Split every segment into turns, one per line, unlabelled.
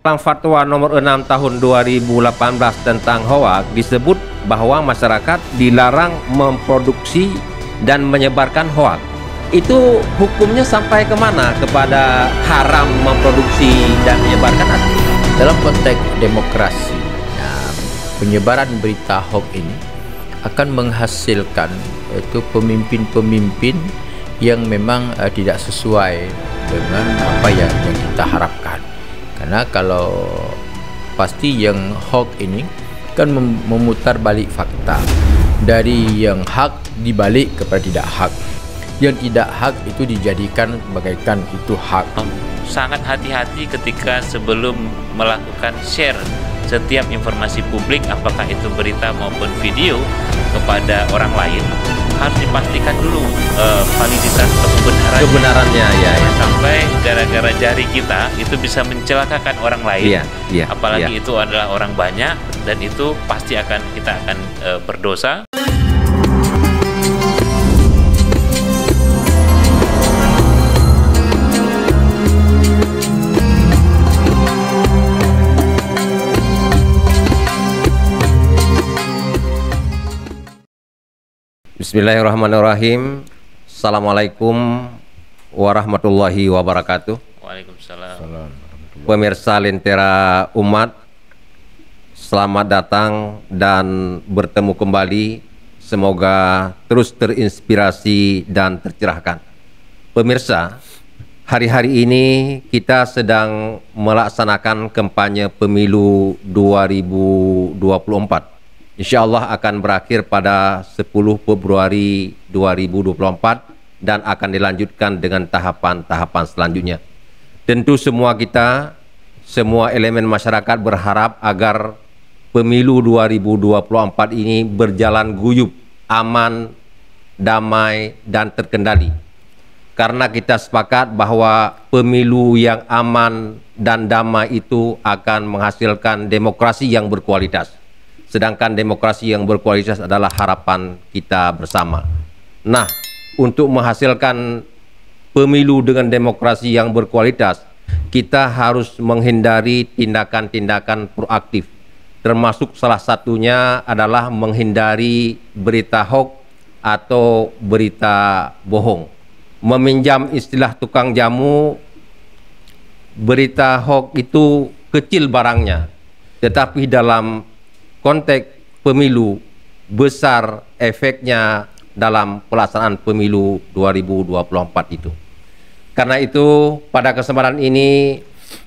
Dalam Fatwa nomor 6 tahun 2018 tentang hoak disebut bahwa masyarakat dilarang memproduksi dan menyebarkan hoak. Itu hukumnya sampai kemana kepada haram memproduksi dan menyebarkan asli?
Dalam konteks demokrasi, penyebaran berita hoak ini akan menghasilkan itu pemimpin-pemimpin yang memang tidak sesuai dengan apa yang kita harapkan. Karena kalau pasti yang hoax ini kan memutar balik fakta dari yang hak dibalik kepada tidak hak, yang tidak hak itu dijadikan bagaikan itu hak.
Sangat hati-hati ketika sebelum melakukan share setiap informasi publik, apakah itu berita maupun video, kepada orang lain, harus dipastikan dulu validitas atau
kebenarannya ya.
Sampai gara-gara jari kita itu bisa mencelakakan orang lain, apalagi itu adalah orang banyak, dan itu pasti kita akan berdosa.
Bismillahirrahmanirrahim. Assalamualaikum warahmatullahi wabarakatuh.
Waalaikumsalam.
Pemirsa Lentera Umat, selamat datang dan bertemu kembali. Semoga terus terinspirasi dan tercerahkan. Pemirsa, hari-hari ini kita sedang melaksanakan kampanye pemilu 2024. Insya Allah akan berakhir pada 10 Februari 2024 dan akan dilanjutkan dengan tahapan-tahapan selanjutnya. Tentu semua kita, semua elemen masyarakat berharap agar pemilu 2024 ini berjalan guyup, aman, damai, dan terkendali. Karena kita sepakat bahwa pemilu yang aman dan damai itu akan menghasilkan demokrasi yang berkualitas. Sedangkan demokrasi yang berkualitas adalah harapan kita bersama. Nah, untuk menghasilkan pemilu dengan demokrasi yang berkualitas, kita harus menghindari tindakan-tindakan proaktif. Termasuk salah satunya adalah menghindari berita hoax atau berita bohong. Meminjam istilah tukang jamu, berita hoax itu kecil barangnya, tetapi dalam konteks pemilu besar efeknya dalam pelaksanaan pemilu 2024 itu. Karena itu pada kesempatan ini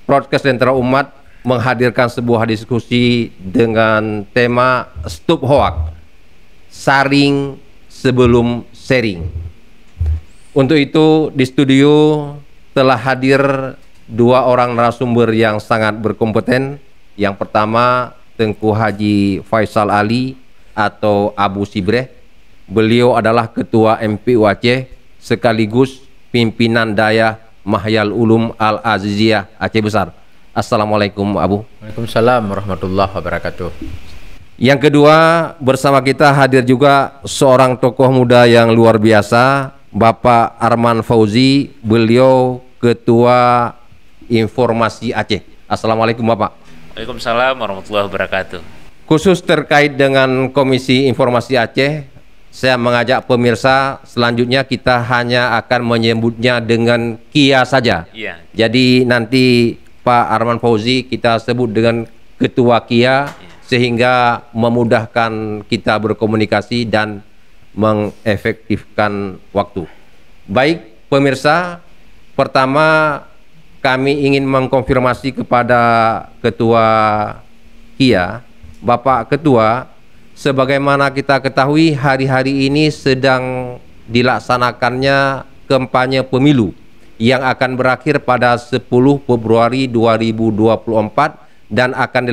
Podcast Lentera Umat menghadirkan sebuah diskusi dengan tema Stop Hoax, saring sebelum sharing. Untuk itu di studio telah hadir dua orang narasumber yang sangat berkompeten. Yang pertama Tengku Haji Faisal Ali atau Abu Sibreh. Beliau adalah Ketua MPU Aceh sekaligus pimpinan Daya Mahyal Ulum Al-Aziziyah Aceh Besar. Assalamualaikum Abu.
Waalaikumsalam warahmatullahi wabarakatuh.
Yang kedua, bersama kita hadir juga seorang tokoh muda yang luar biasa, Bapak Arman Fauzi. Beliau Ketua Informasi Aceh. Assalamualaikum Bapak.
Waalaikumsalam warahmatullahi wabarakatuh.
Khusus terkait dengan Komisi Informasi Aceh, saya mengajak pemirsa selanjutnya kita hanya akan menyebutnya dengan KIA saja.
Iya.
Jadi nanti Pak Arman Fauzi kita sebut dengan Ketua KIA, sehingga memudahkan kita berkomunikasi dan mengefektifkan waktu. Baik pemirsa, pertama kami ingin mengkonfirmasi kepada Ketua KIA, Bapak Ketua, sebagaimana kita ketahui hari-hari ini sedang dilaksanakannya kampanye pemilu yang akan berakhir pada 10 Februari 2024 dan akan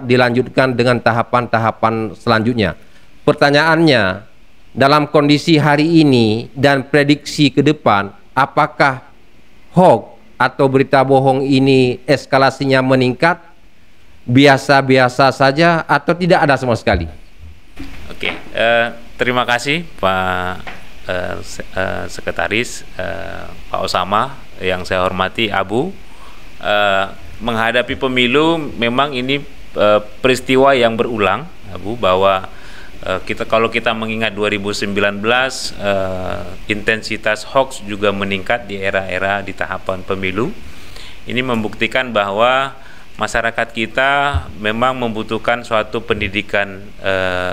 dilanjutkan dengan tahapan-tahapan selanjutnya. Pertanyaannya, dalam kondisi hari ini dan prediksi ke depan, apakah hoax atau berita bohong ini eskalasinya meningkat, biasa-biasa saja, atau tidak ada sama sekali?
Oke, terima kasih Pak Sekretaris, Pak Osama yang saya hormati, Abu. menghadapi pemilu memang ini peristiwa yang berulang, Bu, bahwa kalau kita mengingat 2019 intensitas hoax juga meningkat di era-era di tahapan pemilu. Ini membuktikan bahwa masyarakat kita memang membutuhkan suatu pendidikan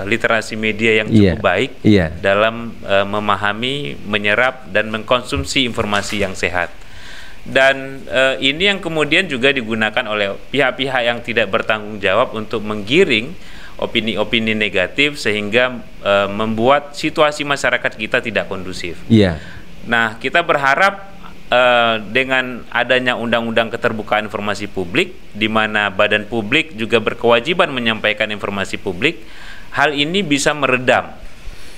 literasi media yang cukup baik dalam memahami, menyerap, dan mengkonsumsi informasi yang sehat. Dan ini yang kemudian juga digunakan oleh pihak-pihak yang tidak bertanggung jawab untuk menggiring opini-opini negatif sehingga membuat situasi masyarakat kita tidak kondusif. Nah, kita berharap dengan adanya Undang-Undang Keterbukaan Informasi Publik, di mana badan publik juga berkewajiban menyampaikan informasi publik, hal ini bisa meredam.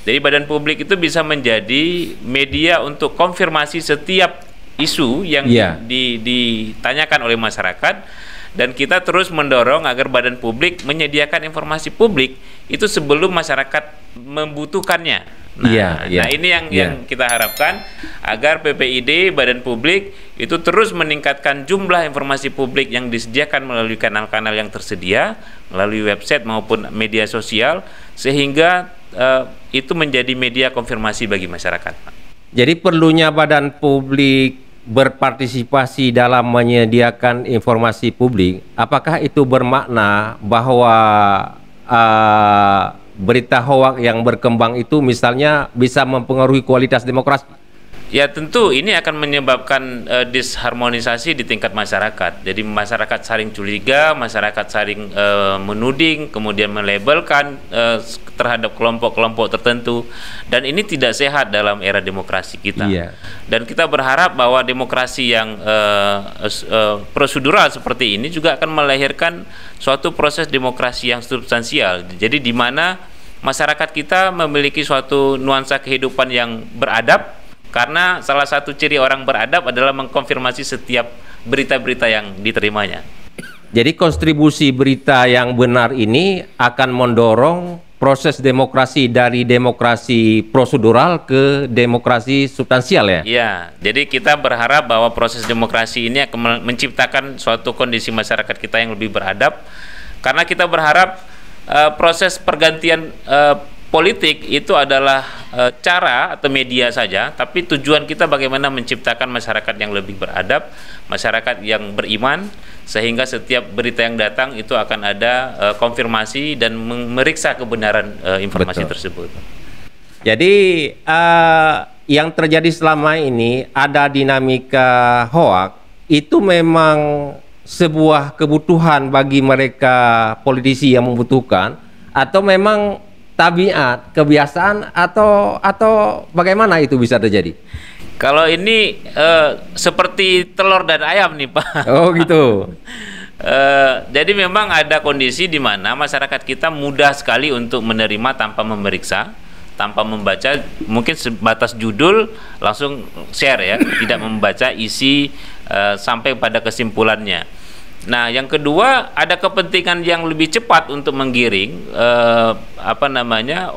Jadi badan publik itu bisa menjadi media untuk konfirmasi setiap isu yang ditanyakan oleh masyarakat, dan kita terus mendorong agar badan publik menyediakan informasi publik itu sebelum masyarakat membutuhkannya. Nah, ini yang kita harapkan, agar PPID, badan publik itu terus meningkatkan jumlah informasi publik yang disediakan melalui kanal-kanal yang tersedia, melalui website maupun media sosial, sehingga itu menjadi media konfirmasi bagi masyarakat.
Jadi perlunya badan publik berpartisipasi dalam menyediakan informasi publik, apakah itu bermakna bahwa berita hoak yang berkembang itu misalnya bisa mempengaruhi kualitas demokrasi?
Ya, tentu ini akan menyebabkan disharmonisasi di tingkat masyarakat. Jadi masyarakat saling curiga, masyarakat saling menuding, kemudian melabelkan terhadap kelompok-kelompok tertentu, dan ini tidak sehat dalam era demokrasi kita. Dan kita berharap bahwa demokrasi yang prosedural seperti ini juga akan melahirkan suatu proses demokrasi yang substansial. Jadi di mana masyarakat kita memiliki suatu nuansa kehidupan yang beradab, karena salah satu ciri orang beradab adalah mengkonfirmasi setiap berita-berita yang diterimanya.
Jadi kontribusi berita yang benar ini akan mendorong proses demokrasi dari demokrasi prosedural ke demokrasi substansial, ya?
Iya, jadi kita berharap bahwa proses demokrasi ini akan menciptakan suatu kondisi masyarakat kita yang lebih beradab, karena kita berharap proses pergantian politik itu adalah cara atau media saja, tapi tujuan kita bagaimana menciptakan masyarakat yang lebih beradab, masyarakat yang beriman, sehingga setiap berita yang datang itu akan ada konfirmasi dan memeriksa kebenaran informasi tersebut.
Jadi yang terjadi selama ini ada dinamika hoak, itu memang sebuah kebutuhan bagi mereka politisi yang membutuhkan, atau memang tabiat, kebiasaan, atau bagaimana itu bisa terjadi?
Kalau ini seperti telur dan ayam nih, Pak.
Oh gitu.
Jadi memang ada kondisi di mana masyarakat kita mudah sekali untuk menerima tanpa memeriksa, tanpa membaca, mungkin sebatas judul langsung share, ya, tidak membaca isi sampai pada kesimpulannya. Nah, yang kedua, ada kepentingan yang lebih cepat untuk menggiring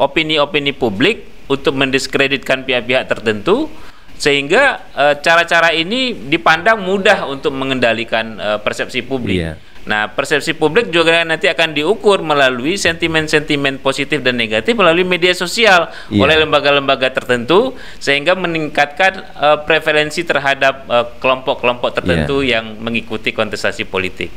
opini-opini publik untuk mendiskreditkan pihak-pihak tertentu, sehingga cara-cara ini dipandang mudah untuk mengendalikan persepsi publik. Nah, persepsi publik juga nanti akan diukur melalui sentimen-sentimen positif dan negatif melalui media sosial oleh lembaga-lembaga tertentu, sehingga meningkatkan preferensi terhadap kelompok-kelompok tertentu yang mengikuti kontestasi politik.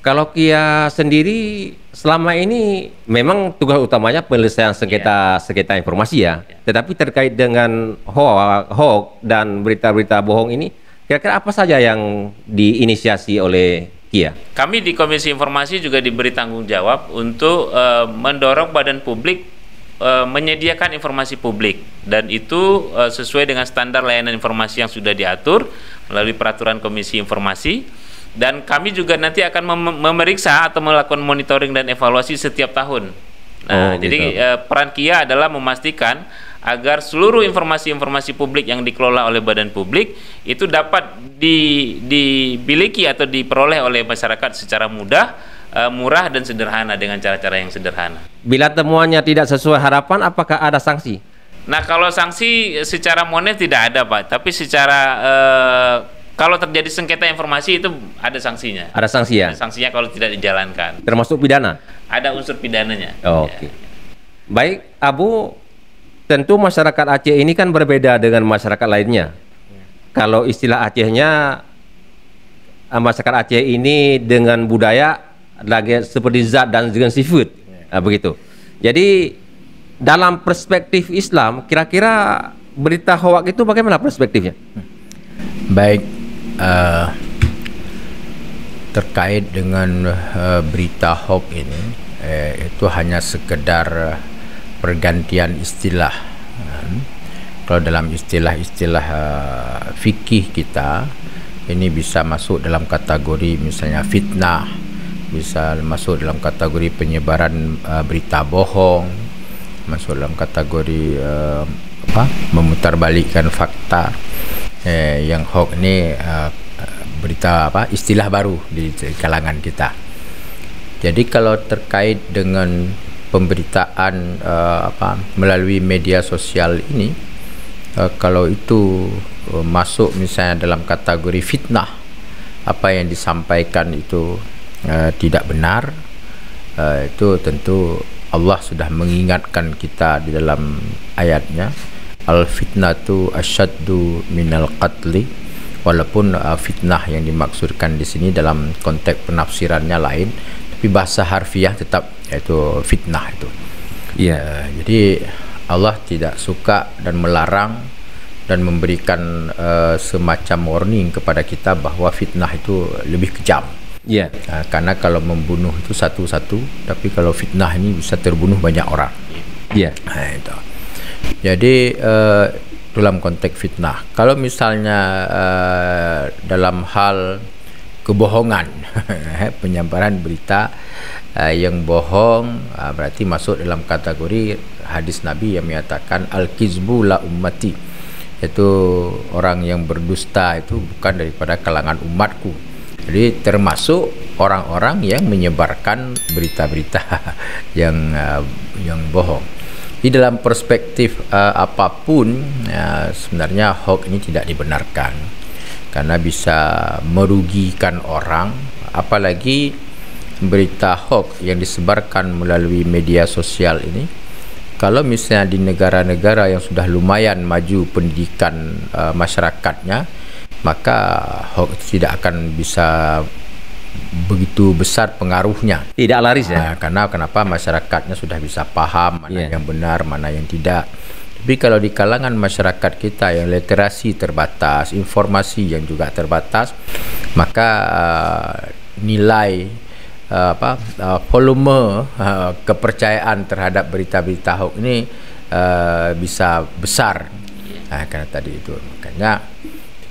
Kalau Kia sendiri selama ini memang tugas utamanya penyelesaian sengketa informasi, ya. Tetapi terkait dengan hoax dan berita-berita bohong ini, kira-kira apa saja yang diinisiasi oleh Kia?
Kami di Komisi Informasi juga diberi tanggung jawab untuk mendorong badan publik menyediakan informasi publik, dan itu sesuai dengan standar layanan informasi yang sudah diatur melalui peraturan Komisi Informasi, dan kami juga nanti akan memeriksa atau melakukan monitoring dan evaluasi setiap tahun. Nah, jadi peran Kia adalah memastikan agar seluruh informasi-informasi publik yang dikelola oleh badan publik itu dapat dimiliki atau diperoleh oleh masyarakat secara mudah, murah, dan sederhana dengan cara-cara yang sederhana.
Bila temuannya tidak sesuai harapan, apakah ada sanksi?
Nah, kalau sanksi secara moneter tidak ada, Pak, tapi secara Kalau terjadi sengketa informasi itu ada sanksinya.
Ada sanksi ya?
Ada sanksinya kalau tidak dijalankan.
Termasuk pidana?
Ada unsur pidananya.
Oke. Baik, Abu, tentu masyarakat Aceh ini kan berbeda dengan masyarakat lainnya. Kalau istilah Acehnya, masyarakat Aceh ini dengan budaya lagi seperti zat dan dengan seafood, begitu. Jadi dalam perspektif Islam, kira-kira berita hoak itu bagaimana perspektifnya?
Baik, terkait dengan berita hoax ini, itu hanya sekedar pergantian istilah. Kalau dalam istilah-istilah fikih kita, ini bisa masuk dalam kategori misalnya fitnah, bisa masuk dalam kategori penyebaran berita bohong, masuk dalam kategori memutarbalikkan fakta. Yang hoax ini berita istilah baru di kalangan kita. Jadi kalau terkait dengan pemberitaan melalui media sosial ini, kalau itu masuk misalnya dalam kategori fitnah, apa yang disampaikan itu tidak benar, itu tentu Allah sudah mengingatkan kita di dalam ayatnya, al-fitnatu asyaddu minal qatli, walaupun fitnah yang dimaksudkan di sini dalam konteks penafsirannya lain, tapi bahasa harfiah tetap yaitu fitnah itu.
Iya.
Jadi Allah tidak suka dan melarang dan memberikan semacam warning kepada kita bahwa fitnah itu lebih kejam.
Iya.
Karena kalau membunuh itu satu-satu, tapi kalau fitnah ini bisa terbunuh banyak orang.
Iya.
Itu. Jadi dalam konteks fitnah, kalau misalnya dalam hal kebohongan, penyebaran berita yang bohong, berarti masuk dalam kategori hadis Nabi yang menyatakan al-kizbu la ummati, yaitu orang yang berdusta itu bukan daripada kalangan umatku. Jadi termasuk orang-orang yang menyebarkan berita-berita yang bohong. Di dalam perspektif apapun, sebenarnya hoax ini tidak dibenarkan karena bisa merugikan orang, apalagi berita hoax yang disebarkan melalui media sosial ini. Kalau misalnya di negara-negara yang sudah lumayan maju pendidikan masyarakatnya, maka hoax tidak akan bisa begitu besar pengaruhnya.
Tidak laris ya?
Karena kenapa, masyarakatnya sudah bisa paham mana yang benar, mana yang tidak. Tapi kalau di kalangan masyarakat kita yang literasi terbatas, informasi yang juga terbatas, maka nilai volume kepercayaan terhadap berita-berita hoax ini bisa besar. Karena tadi itu, makanya.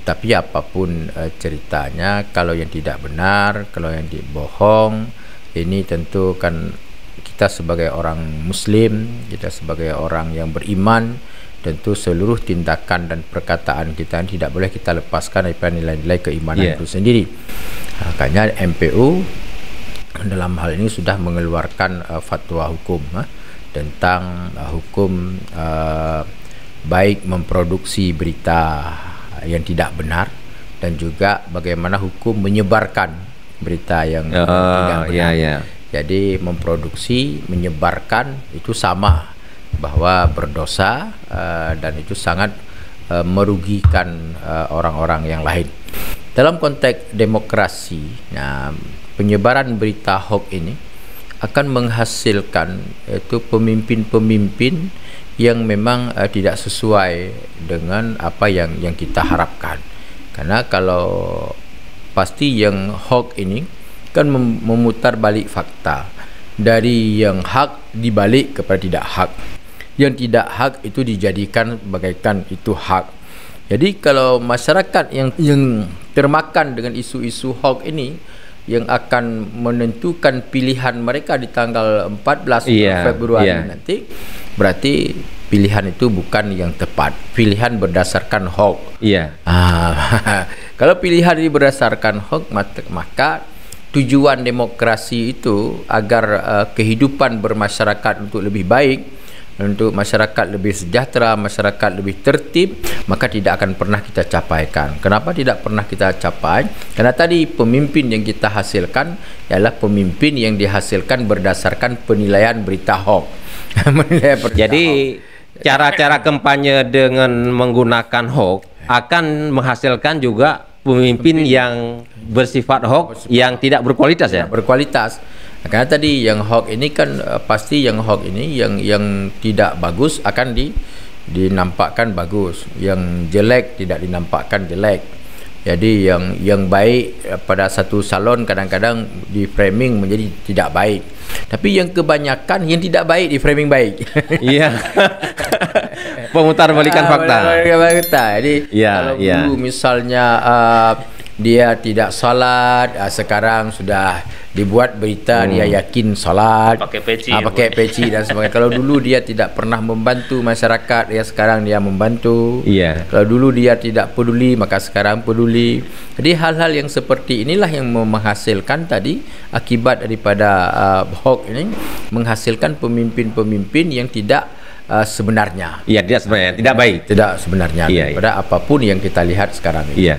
Tapi apapun ceritanya, kalau yang tidak benar, kalau yang dibohong, ini tentu kan kita sebagai orang Muslim, kita sebagai orang yang beriman, tentu seluruh tindakan dan perkataan kita tidak boleh kita lepaskan daripada nilai-nilai keimanan itu sendiri. Makanya MPU dalam hal ini sudah mengeluarkan fatwa hukum tentang hukum baik memproduksi berita yang tidak benar dan juga bagaimana hukum menyebarkan berita yang tidak benar. Jadi memproduksi, menyebarkan itu sama, bahwa berdosa dan itu sangat merugikan orang-orang yang lain. Dalam konteks demokrasi, penyebaran berita hoax ini akan menghasilkan itu pemimpin-pemimpin yang memang tidak sesuai dengan apa yang kita harapkan. Karena kalau pasti yang hoax ini kan memutar balik fakta, dari yang hak dibalik kepada tidak hak, yang tidak hak itu dijadikan bagaikan itu hak. Jadi kalau masyarakat yang termakan dengan isu-isu hoax ini yang akan menentukan pilihan mereka di tanggal 14 Februari nanti, berarti pilihan itu bukan yang tepat, pilihan berdasarkan hoax. Kalau pilihan ini berdasarkan hoax, maka tujuan demokrasi itu agar kehidupan bermasyarakat untuk lebih baik, untuk masyarakat lebih sejahtera, masyarakat lebih tertib, maka tidak akan pernah kita capaikan. Kenapa tidak pernah kita capai? Karena tadi pemimpin yang kita hasilkan ialah pemimpin yang dihasilkan berdasarkan penilaian berita hoax.
Jadi cara-cara kampanye dengan menggunakan hoax akan menghasilkan juga pemimpin yang bersifat hoax yang tidak berkualitas ya?
Berkualitas. Karena tadi yang hoax ini kan pasti yang hoax ini yang tidak bagus akan dinampakkan bagus, yang jelek tidak dinampakkan jelek. Jadi yang baik pada satu salon kadang-kadang di framing menjadi tidak baik. Tapi yang kebanyakan yang tidak baik di framing baik.
Iya. Pemutar balikan fakta.
Jadi kalau dulu misalnya dia tidak salat, sekarang sudah dibuat berita dia yakin salat,
pakai
peci dan sebagainya. Kalau dulu dia tidak pernah membantu masyarakat, ya sekarang dia membantu. Kalau dulu dia tidak peduli, maka sekarang peduli. Jadi hal-hal yang seperti inilah yang menghasilkan tadi akibat daripada hoax ini, menghasilkan pemimpin-pemimpin yang tidak sebenarnya.
Iya, tidak sebenarnya, tidak baik.
Tidak sebenarnya daripada apapun yang kita lihat sekarang ini.
Iya.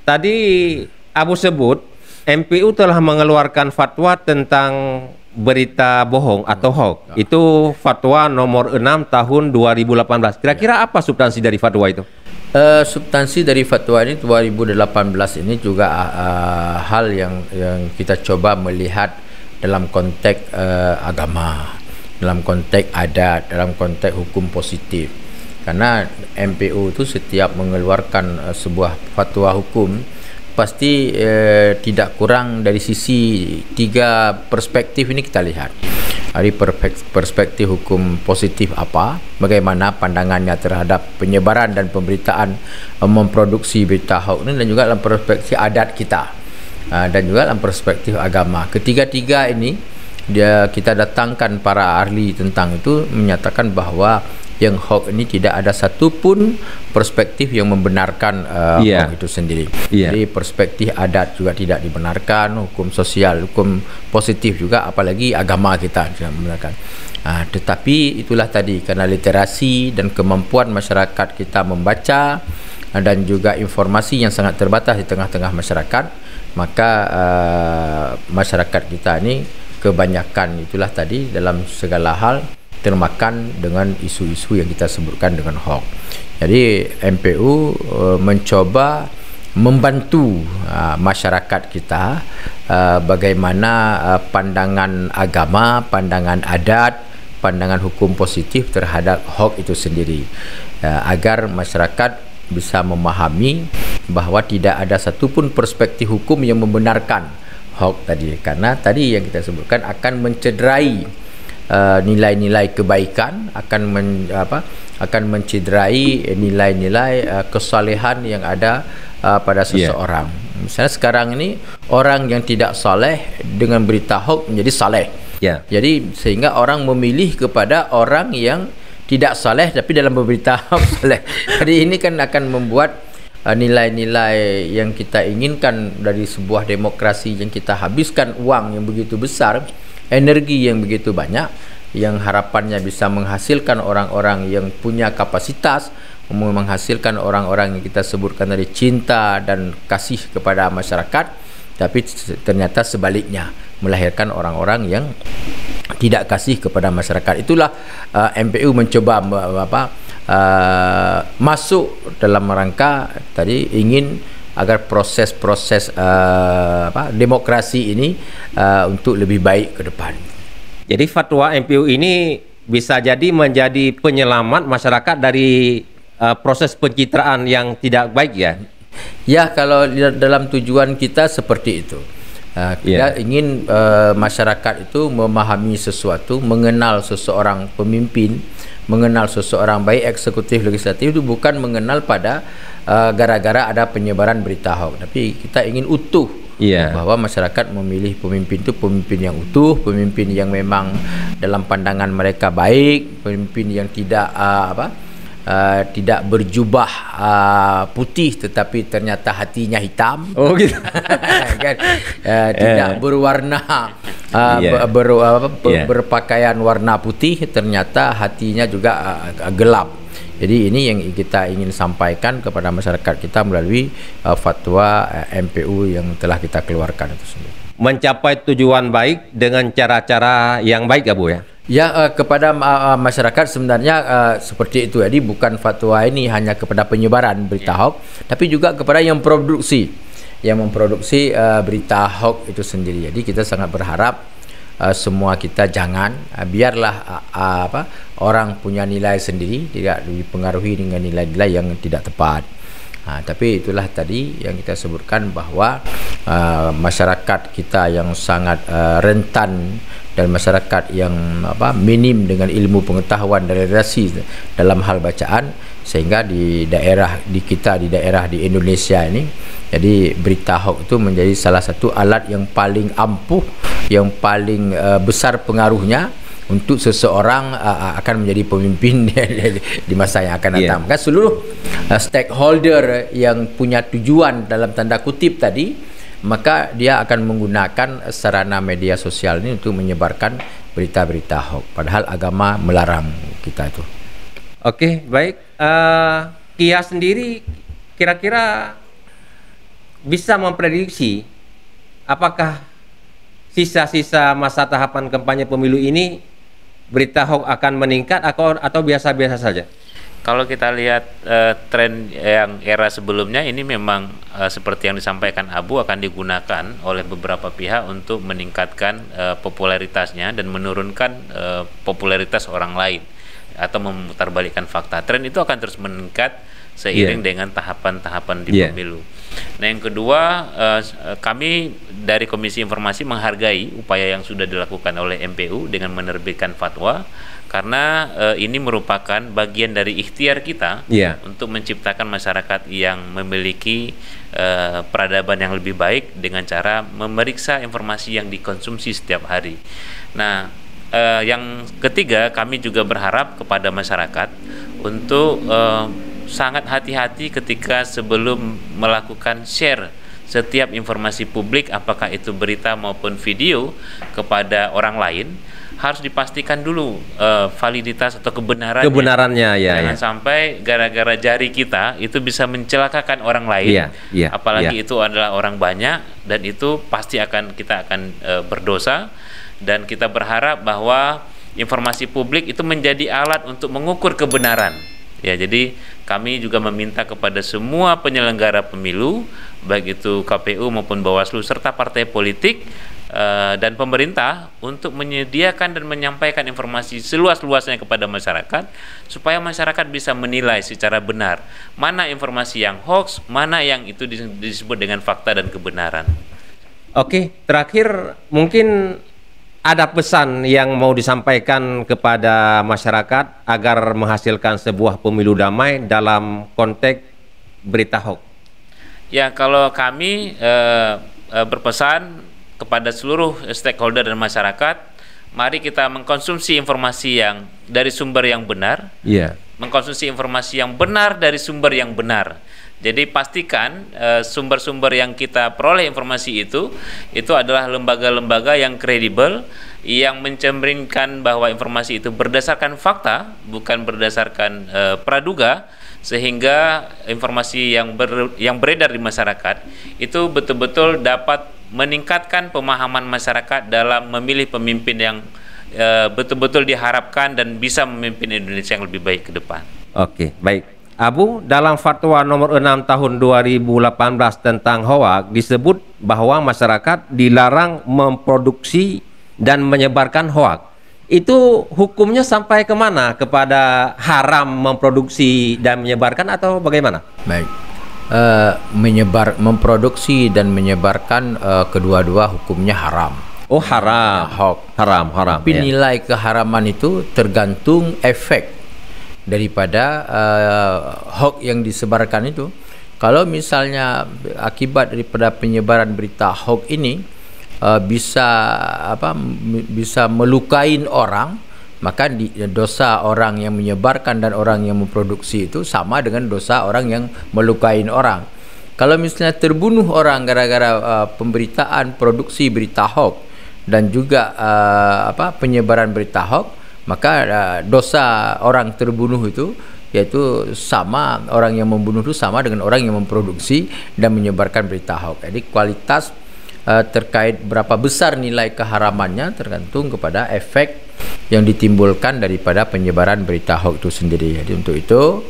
Tadi Abu sebut MPU telah mengeluarkan fatwa tentang berita bohong atau hoax. Itu fatwa nomor 6 tahun 2018. Kira-kira apa substansi dari fatwa itu?
Substansi dari fatwa ini 2018 ini juga hal yang kita coba melihat dalam konteks agama, dalam konteks adat, dalam konteks hukum positif. Karena MPU itu setiap mengeluarkan sebuah fatwa hukum pasti tidak kurang dari sisi 3 perspektif ini kita lihat. Dari perspektif hukum positif apa, bagaimana pandangannya terhadap penyebaran dan pemberitaan memproduksi berita hoax ini, dan juga dalam perspektif adat kita, dan juga dalam perspektif agama. Ketiga-tiga ini kita datangkan para ahli tentang itu menyatakan bahwa yang hoax ini tidak ada satupun perspektif yang membenarkan hoax itu sendiri. Jadi perspektif adat juga tidak dibenarkan, hukum sosial, hukum positif juga, apalagi agama kita tidak membenarkan. Tetapi itulah tadi, karena literasi dan kemampuan masyarakat kita membaca dan juga informasi yang sangat terbatas di tengah-tengah masyarakat, maka masyarakat kita ini kebanyakan itulah tadi dalam segala hal termakan dengan isu-isu yang kita sebutkan dengan hoax. Jadi MPU mencoba membantu masyarakat kita bagaimana pandangan agama, pandangan adat, pandangan hukum positif terhadap hoax itu sendiri, agar masyarakat bisa memahami bahwa tidak ada satupun perspektif hukum yang membenarkan hoax tadi, karena tadi yang kita sebutkan akan mencederai nilai-nilai kebaikan, akan mencederai nilai-nilai kesalehan yang ada pada seseorang. Misalnya sekarang ini orang yang tidak saleh dengan berita hoax menjadi saleh. Jadi sehingga orang memilih kepada orang yang tidak saleh tapi dalam berita hoax saleh. Jadi ini kan akan membuat nilai-nilai yang kita inginkan dari sebuah demokrasi, yang kita habiskan uang yang begitu besar, energi yang begitu banyak, yang harapannya bisa menghasilkan orang-orang yang punya kapasitas, menghasilkan orang-orang yang kita sebutkan tadi cinta dan kasih kepada masyarakat, tapi ternyata sebaliknya melahirkan orang-orang yang tidak kasih kepada masyarakat. Itulah MPU mencoba masuk dalam rangka tadi ingin agar proses-proses demokrasi ini untuk lebih baik ke depan.
Jadi fatwa MPU ini bisa jadi menjadi penyelamat masyarakat dari proses pencitraan yang tidak baik ya?
Ya, kalau dalam tujuan kita seperti itu. Kita ingin masyarakat itu memahami sesuatu, mengenal seseorang pemimpin, mengenal seseorang baik eksekutif legislatif itu bukan mengenal pada gara-gara ada penyebaran berita hoax, tapi kita ingin utuh bahwa masyarakat memilih pemimpin itu pemimpin yang utuh, pemimpin yang memang dalam pandangan mereka baik, pemimpin yang tidak tidak berjubah putih tetapi ternyata hatinya hitam.
Oh gitu.
Kan? Tidak berwarna berpakaian warna putih, ternyata hatinya juga gelap. Jadi ini yang kita ingin sampaikan kepada masyarakat kita melalui fatwa MPU yang telah kita keluarkan itu sendiri.
Mencapai tujuan baik dengan cara-cara yang baik, Bu ya?
Ya, kepada masyarakat sebenarnya seperti itu. Jadi bukan fatwa ini hanya kepada penyebaran berita hoax, tapi juga kepada yang memproduksi berita hoax itu sendiri. Jadi kita sangat berharap semua kita jangan biarlah orang punya nilai sendiri, tidak dipengaruhi dengan nilai-nilai yang tidak tepat. Tapi itulah tadi yang kita sebutkan bahwa masyarakat kita yang sangat rentan dan masyarakat yang minim dengan ilmu pengetahuan dan literasi dalam hal bacaan, sehingga di daerah di Indonesia ini, jadi berita hoax itu menjadi salah satu alat yang paling ampuh, yang paling besar pengaruhnya untuk seseorang akan menjadi pemimpin di masa yang akan datang. Maka seluruh stakeholder yang punya tujuan dalam tanda kutip tadi, maka dia akan menggunakan sarana media sosial ini untuk menyebarkan berita-berita hoax. Padahal agama melarang kita itu.
Oke, baik. Kia sendiri kira-kira bisa memprediksi apakah sisa-sisa masa tahapan kampanye pemilu ini berita hoax akan meningkat atau biasa-biasa saja?
Kalau kita lihat tren yang era sebelumnya, ini memang seperti yang disampaikan Abu, akan digunakan oleh beberapa pihak untuk meningkatkan popularitasnya dan menurunkan popularitas orang lain atau memutarbalikkan fakta. Tren itu akan terus meningkat seiring dengan tahapan-tahapan di pemilu. Nah, yang kedua, kami dari Komisi Informasi menghargai upaya yang sudah dilakukan oleh MPU dengan menerbitkan fatwa, karena ini merupakan bagian dari ikhtiar kita untuk menciptakan masyarakat yang memiliki peradaban yang lebih baik dengan cara memeriksa informasi yang dikonsumsi setiap hari. Nah, yang ketiga, kami juga berharap kepada masyarakat untuk sangat hati-hati ketika sebelum melakukan share setiap informasi publik, apakah itu berita maupun video, kepada orang lain. Harus dipastikan dulu validitas atau kebenarannya. Jangan sampai gara-gara jari kita itu bisa mencelakakan orang lain, apalagi itu adalah orang banyak, dan itu pasti kita akan berdosa. Dan kita berharap bahwa informasi publik itu menjadi alat untuk mengukur kebenaran. Ya, jadi kami juga meminta kepada semua penyelenggara pemilu, baik itu KPU maupun Bawaslu serta partai politik dan pemerintah, untuk menyediakan dan menyampaikan informasi seluas-luasnya kepada masyarakat, supaya masyarakat bisa menilai secara benar mana informasi yang hoax, mana yang itu disebut dengan fakta dan kebenaran.
Oke, terakhir mungkin ada pesan yang mau disampaikan kepada masyarakat agar menghasilkan sebuah pemilu damai dalam konteks berita hoax.
Ya, kalau kami berpesan kepada seluruh stakeholder dan masyarakat, mari kita mengkonsumsi informasi yang dari sumber yang benar, mengkonsumsi informasi yang benar dari sumber yang benar. Jadi pastikan sumber-sumber yang kita peroleh informasi itu adalah lembaga-lembaga yang kredibel, yang mencerminkan bahwa informasi itu berdasarkan fakta, bukan berdasarkan praduga, sehingga informasi yang beredar di masyarakat itu betul-betul dapat meningkatkan pemahaman masyarakat dalam memilih pemimpin yang betul-betul diharapkan dan bisa memimpin Indonesia yang lebih baik ke depan.
Oke, baik. Abu, dalam fatwa nomor 6 tahun 2018 tentang hoax disebut bahwa masyarakat dilarang memproduksi dan menyebarkan hoax. Itu hukumnya sampai kemana? Kepada haram memproduksi dan menyebarkan atau bagaimana?
Baik, memproduksi dan menyebarkan kedua-dua hukumnya haram.
Oh, haram. Haram.
Tapi nilai keharaman itu tergantung efek daripada hoax yang disebarkan itu. Kalau misalnya akibat daripada penyebaran berita hoax ini bisa melukai orang, maka dosa orang yang menyebarkan dan orang yang memproduksi itu sama dengan dosa orang yang melukai orang. Kalau misalnya terbunuh orang gara-gara pemberitaan produksi berita hoax dan juga penyebaran berita hoax, maka dosa orang terbunuh itu yaitu sama, orang yang membunuh itu sama dengan orang yang memproduksi dan menyebarkan berita hoax. Jadi kualitas terkait berapa besar nilai keharamannya tergantung kepada efek yang ditimbulkan daripada penyebaran berita hoax itu sendiri. Jadi untuk itu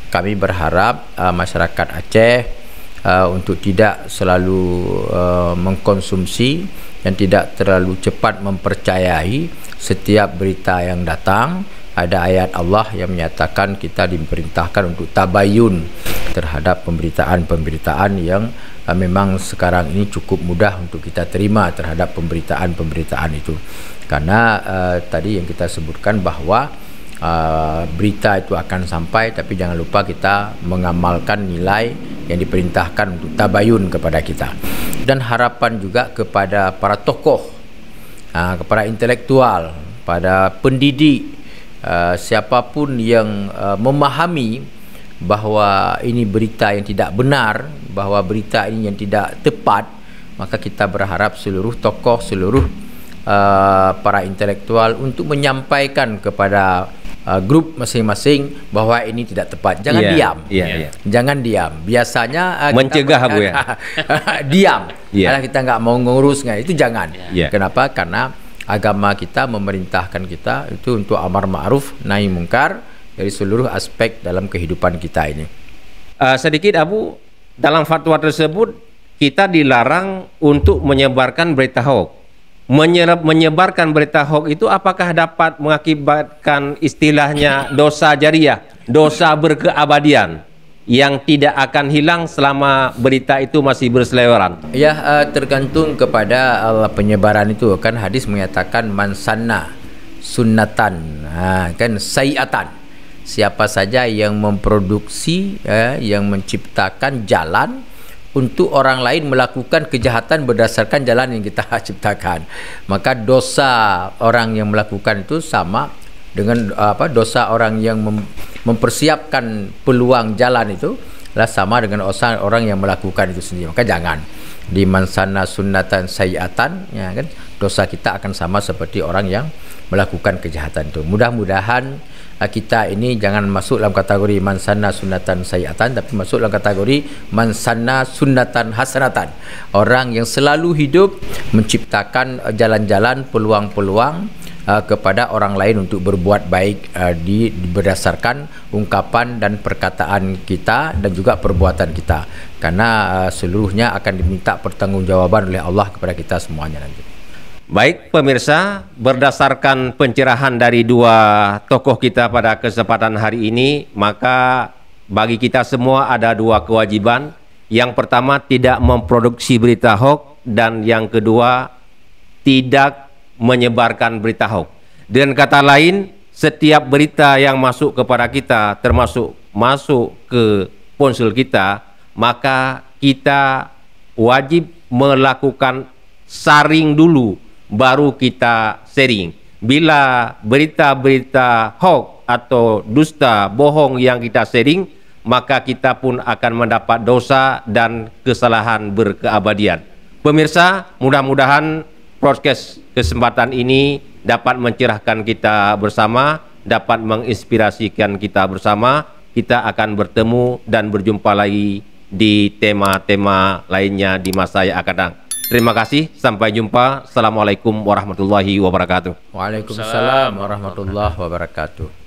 kami berharap masyarakat Aceh untuk tidak selalu mengkonsumsi dan tidak terlalu cepat mempercayai setiap berita yang datang. Ada ayat Allah yang menyatakan kita diperintahkan untuk tabayun terhadap pemberitaan-pemberitaan yang memang sekarang ini cukup mudah untuk kita terima terhadap pemberitaan-pemberitaan itu. Karena tadi yang kita sebutkan bahwa berita itu akan sampai, tapi jangan lupa kita mengamalkan nilai yang diperintahkan untuk tabayun kepada kita. Dan harapan juga kepada para tokoh, kepada intelektual, pada pendidik, siapapun yang memahami bahwa ini berita yang tidak benar, bahwa berita ini yang tidak tepat, maka kita berharap seluruh tokoh, seluruh para intelektual untuk menyampaikan kepada grup masing-masing bahwa ini tidak tepat. Jangan diam. Jangan diam. Biasanya
mencegah Bu ya.
Diam. Kalau kita nggak mau ngurus, itu jangan. Kenapa? Karena agama kita memerintahkan kita itu untuk amar ma'ruf nahi mungkar dari seluruh aspek dalam kehidupan kita ini.
Sedikit Abu, dalam fatwa tersebut kita dilarang untuk menyebarkan berita hoax. Menyebarkan berita hoax itu apakah dapat mengakibatkan istilahnya dosa jariah, dosa berkeabadian yang tidak akan hilang selama berita itu masih berseliweran?
Ya, tergantung kepada penyebaran itu. Kan hadis menyatakan man sanna sunnatan, kan sayiatan. Siapa saja yang memproduksi, yang menciptakan jalan untuk orang lain melakukan kejahatan berdasarkan jalan yang kita ciptakan, maka dosa orang yang melakukan itu sama dengan dosa orang yang mempersiapkan peluang jalan itu adalah sama dengan orang yang melakukan itu sendiri. Maka jangan di mansana sunnatan sayiatan, ya kan, dosa kita akan sama seperti orang yang melakukan kejahatan itu. Mudah-mudahan kita ini jangan masuk dalam kategori mansana sunnatan sayiatan, tapi masuk dalam kategori mansana sunnatan hasanatan, orang yang selalu hidup menciptakan jalan-jalan, peluang-peluang kepada orang lain untuk berbuat baik berdasarkan ungkapan dan perkataan kita dan juga perbuatan kita, karena seluruhnya akan diminta pertanggungjawaban oleh Allah kepada kita semuanya nanti.
Baik pemirsa, berdasarkan pencerahan dari dua tokoh kita pada kesempatan hari ini, maka bagi kita semua ada dua kewajiban. Yang pertama, tidak memproduksi berita hoax, dan yang kedua, tidak menyebarkan berita hoax. Dengan kata lain, setiap berita yang masuk kepada kita, termasuk masuk ke ponsel kita, maka kita wajib melakukan saring dulu, baru kita sharing. Bila berita-berita hoax atau dusta, bohong yang kita sharing, maka kita pun akan mendapat dosa dan kesalahan berkeabadian. Pemirsa, mudah-mudahan podcast kesempatan ini dapat mencerahkan kita bersama, dapat menginspirasikan kita bersama. Kita akan bertemu dan berjumpa lagi di tema-tema lainnya di masa yang akan datang. Terima kasih, sampai jumpa. Assalamualaikum warahmatullahi wabarakatuh.
Waalaikumsalam warahmatullahi wabarakatuh.